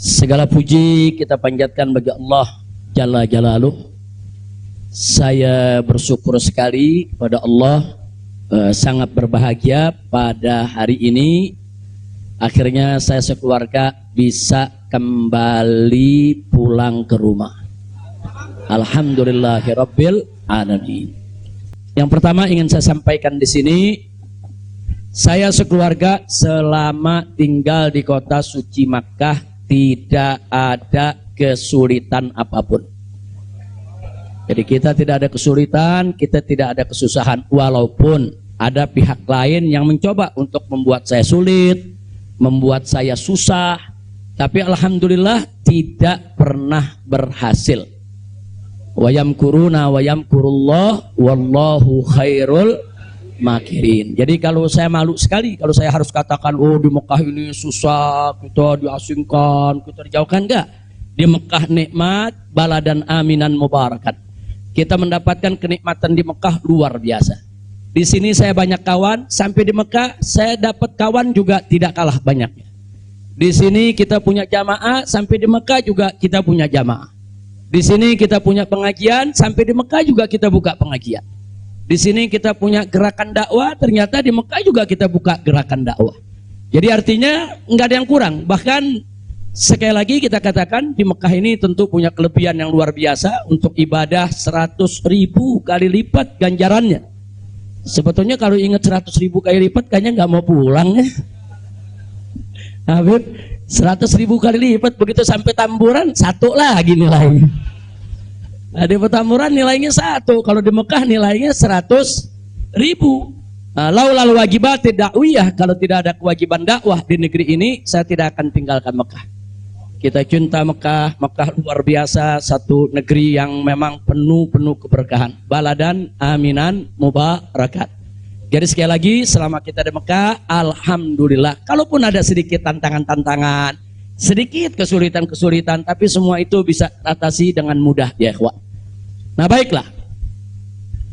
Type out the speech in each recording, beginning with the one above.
Segala puji kita panjatkan bagi Allah Jalla Jalaluh. Saya bersyukur sekali kepada Allah, sangat berbahagia pada hari ini. Akhirnya saya sekeluarga bisa kembali pulang ke rumah. Alhamdulillahirabbil alamin. Yang pertama ingin saya sampaikan di sini, saya sekeluarga selama tinggal di kota suci Makkah tidak ada kesulitan apapun. Jadi kita tidak ada kesulitan, kita tidak ada kesusahan, walaupun ada pihak lain yang mencoba untuk membuat saya sulit, membuat saya susah, tapi alhamdulillah tidak pernah berhasil. Wa yamkuruna wa yamkurullah wallahu khairul makirin. Jadi kalau saya malu sekali kalau saya harus katakan, oh di Mekah ini susah, kita diasingkan, kita dijauhkan. Enggak. Di Mekah nikmat, baladan aminan mubarakat. Kita mendapatkan kenikmatan di Mekah luar biasa. Di sini saya banyak kawan, sampai di Mekah saya dapat kawan juga tidak kalah banyaknya. Di sini kita punya jamaah, sampai di Mekah juga kita punya jamaah. Di sini kita punya pengajian, sampai di Mekah juga kita buka pengajian. Di sini kita punya gerakan dakwah, ternyata di Mekah juga kita buka gerakan dakwah. Jadi artinya nggak ada yang kurang. Bahkan sekali lagi kita katakan di Mekah ini tentu punya kelebihan yang luar biasa untuk ibadah 100.000 kali lipat ganjarannya. Sebetulnya kalau ingat 100.000 kali lipat kayaknya nggak mau pulang ya. Habib 100.000 kali lipat, begitu sampai Tamburan satu lagi nilainya. Nah, di Petamburan nilainya 1, kalau di Mekah nilainya 100.000. Laulal wajibat dakwiyah, kalau tidak ada kewajiban dakwah di negeri ini, saya tidak akan tinggalkan Mekah. Kita cinta Mekah, Mekah luar biasa, satu negeri yang memang penuh keberkahan. Baladan aminan mubarakat. Jadi sekali lagi, selama kita di Mekah, alhamdulillah. Kalaupun ada sedikit tantangan-tantangan, sedikit kesulitan-kesulitan, tapi semua itu bisa atasi dengan mudah ya ikhwan. Nah baiklah.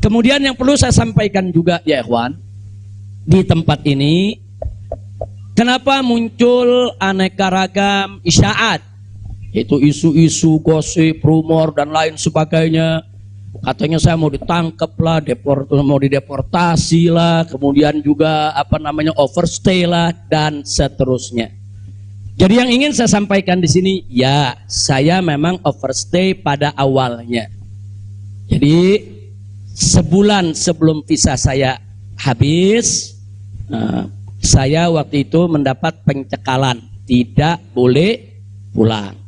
Kemudian yang perlu saya sampaikan juga ya ikhwan, di tempat ini kenapa muncul aneka ragam isyaat, yaitu isu-isu, gosip, rumor dan lain sebagainya. Katanya saya mau ditangkap lah, mau dideportasi lah, kemudian juga overstay lah dan seterusnya. Jadi yang ingin saya sampaikan di sini, ya saya memang overstay pada awalnya. Jadi sebulan sebelum visa saya habis, saya waktu itu mendapat pencekalan, tidak boleh pulang.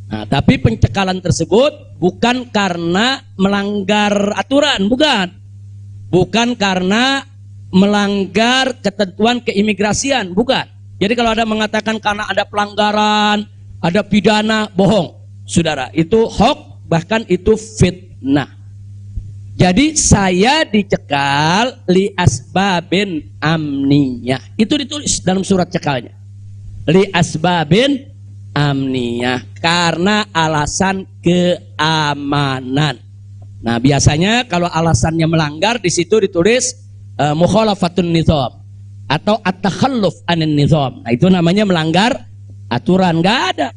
Nah, tapi pencekalan tersebut bukan karena melanggar aturan, bukan karena melanggar ketentuan keimigrasian, bukan. Jadi kalau ada mengatakan karena ada pelanggaran, ada pidana, bohong. Saudara, itu hoax, bahkan itu fitnah. Jadi saya dicekal li asbabin amniyah. Itu ditulis dalam surat cekalnya. Li asbabin amniyah, karena alasan keamanan. Nah, biasanya kalau alasannya melanggar di situ ditulis mukhalafatun nizam atau at-takhalluf anin nizam. Nah, itu namanya melanggar aturan. Enggak ada.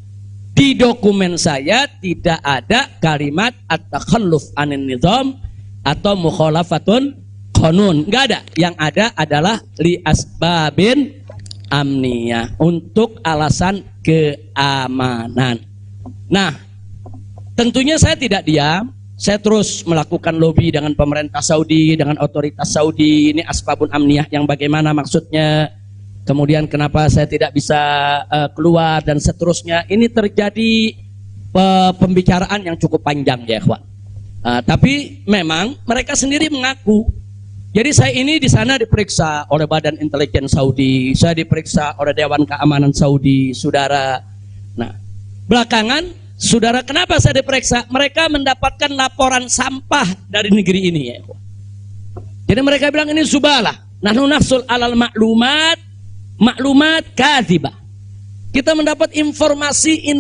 Di dokumen saya tidak ada kalimat at-takhalluf anin nizam atau mukhalafatun qanun. Enggak ada. Yang ada adalah li asbabin amniyah, untuk alasan keamanan. Nah, tentunya saya tidak diam. Saya terus melakukan lobby dengan pemerintah Saudi, dengan otoritas Saudi. Ini asbabun amniyah yang bagaimana maksudnya, kemudian kenapa saya tidak bisa keluar dan seterusnya. Ini terjadi pembicaraan yang cukup panjang ya ikhwan. Tapi memang mereka sendiri mengaku. Jadi saya ini di sana diperiksa oleh Badan Intelijen Saudi, saya diperiksa oleh Dewan Keamanan Saudi, saudara. Nah, belakangan, saudara, kenapa saya diperiksa? Mereka mendapatkan laporan sampah dari negeri ini ya. Jadi mereka bilang ini zubalah. Nahnu nafsul alal maklumat kadzibah. Kita mendapat informasi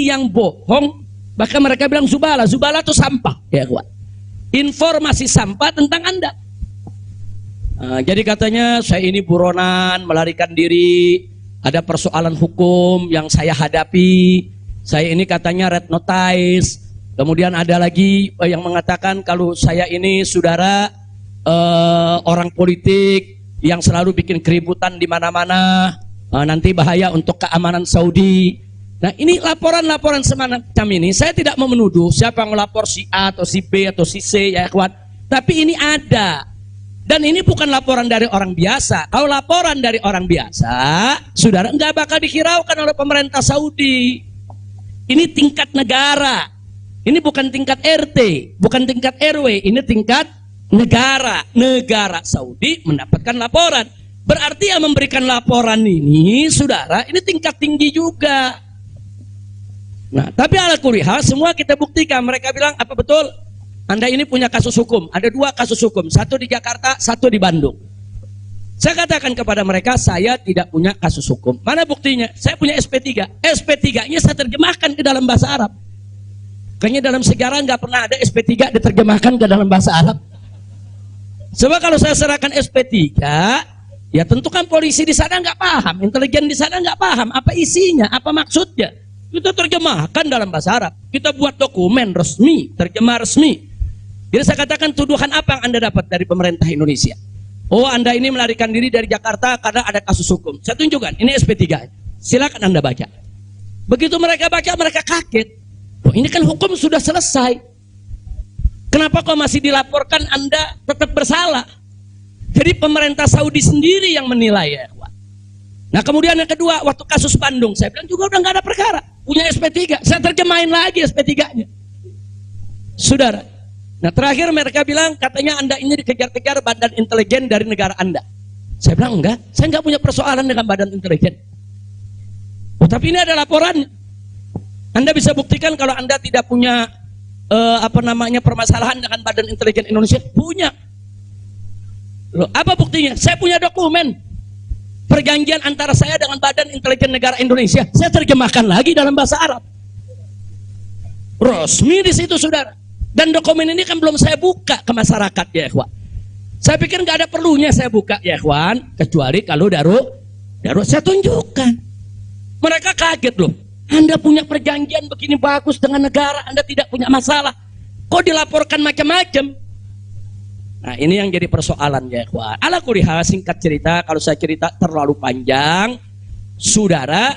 yang bohong. Bahkan mereka bilang zubalah. Zubalah itu sampah ya kawan. Informasi sampah tentang Anda. Jadi katanya saya ini buronan, melarikan diri, ada persoalan hukum yang saya hadapi. Saya ini katanya red notice. Kemudian ada lagi yang mengatakan kalau saya ini saudara orang politik yang selalu bikin keributan di mana-mana, nanti bahaya untuk keamanan Saudi. Nah, ini laporan-laporan semacam ini, saya tidak mau menuduh siapa yang melapor, si A atau si B atau si C, ya ikhwan. Tapi ini ada. Dan ini bukan laporan dari orang biasa. Kalau laporan dari orang biasa, saudara nggak bakal dihiraukan oleh pemerintah Saudi. Ini tingkat negara. Ini bukan tingkat RT, bukan tingkat RW, ini tingkat negara. Negara Saudi mendapatkan laporan. Berarti yang memberikan laporan ini, saudara, ini tingkat tinggi juga. Nah, tapi ala kulli hal semua kita buktikan. Mereka bilang, apa betul? Anda ini punya kasus hukum. Ada 2 kasus hukum, satu di Jakarta, satu di Bandung. Saya katakan kepada mereka, saya tidak punya kasus hukum. Mana buktinya? Saya punya SP3. SP3-nya saya terjemahkan ke dalam bahasa Arab. Kayaknya dalam sejarah nggak pernah ada SP3 diterjemahkan ke dalam bahasa Arab. Sebab kalau saya serahkan SP3, ya tentu kan polisi di sana nggak paham, intelijen di sana nggak paham apa isinya, apa maksudnya. Kita terjemahkan dalam bahasa Arab. Kita buat dokumen resmi, terjemah resmi. Jadi saya katakan, tuduhan apa yang Anda dapat dari pemerintah Indonesia? Oh, Anda ini melarikan diri dari Jakarta karena ada kasus hukum. Saya tunjukkan, ini SP3. Silakan Anda baca. Begitu mereka baca, mereka kaget. Oh, ini kan hukum sudah selesai. Kenapa kok masih dilaporkan Anda tetap bersalah? Jadi pemerintah Saudi sendiri yang menilai, ya. Nah, kemudian yang kedua, waktu kasus Bandung, saya bilang juga udah nggak ada perkara. Punya SP3, saya terjemahin lagi SP3-nya. Saudara. Nah, terakhir mereka bilang, katanya Anda ini dikejar-kejar badan intelijen dari negara Anda. Saya bilang enggak, saya nggak punya persoalan dengan badan intelijen. Oh, tapi ini ada laporannya. Anda bisa buktikan kalau Anda tidak punya permasalahan dengan Badan Intelijen Indonesia. Punya. Loh, apa buktinya? Saya punya dokumen perjanjian antara saya dengan Badan Intelijen Negara Indonesia. Saya terjemahkan lagi dalam bahasa Arab. Resmi di situ, saudara. Dan dokumen ini kan belum saya buka ke masyarakat, ya ikhwan. Saya pikir nggak ada perlunya saya buka, ya ikhwan, kecuali kalau darurat saya tunjukkan. Mereka kaget loh. Anda punya perjanjian begini bagus dengan negara, Anda tidak punya masalah. Kok dilaporkan macam-macam? Nah, ini yang jadi persoalan, ya ikhwan. Ala kulli hal, singkat cerita, kalau saya cerita terlalu panjang, saudara,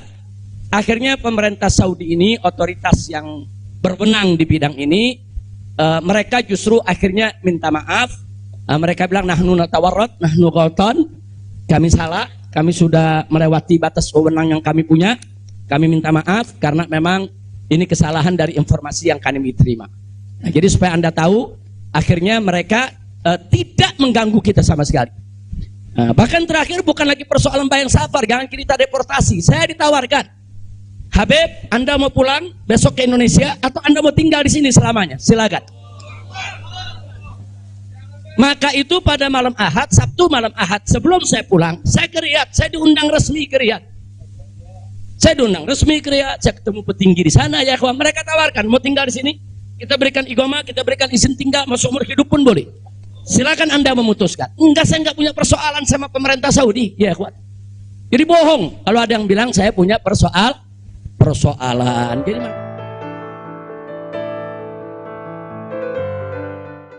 akhirnya pemerintah Saudi ini, otoritas yang berwenang di bidang ini, mereka justru akhirnya minta maaf. Mereka bilang, nahnu natawarrat, nahnu ghaltan, kami salah, kami sudah melewati batas wewenang yang kami punya. Kami minta maaf karena memang ini kesalahan dari informasi yang kami terima. Nah, jadi supaya Anda tahu, akhirnya mereka tidak mengganggu kita sama sekali. Nah, bahkan terakhir bukan lagi persoalan bayang safar, jangan kita deportasi. Saya ditawarkan, Habib, Anda mau pulang besok ke Indonesia atau Anda mau tinggal di sini selamanya? Silakan. Maka itu pada malam Ahad, Sabtu malam Ahad, sebelum saya pulang, saya ke Riyadh, saya diundang resmi ke Riyadh. Saya diundang resmi ke Riyadh, saya ketemu petinggi di sana, ya kawan. Mereka tawarkan, mau tinggal di sini, kita berikan igoma, kita berikan izin tinggal, masuk umur hidup pun boleh. Silakan Anda memutuskan. Enggak, saya enggak punya persoalan sama pemerintah Saudi, ya kawan. Jadi bohong kalau ada yang bilang saya punya persoalan. Jadi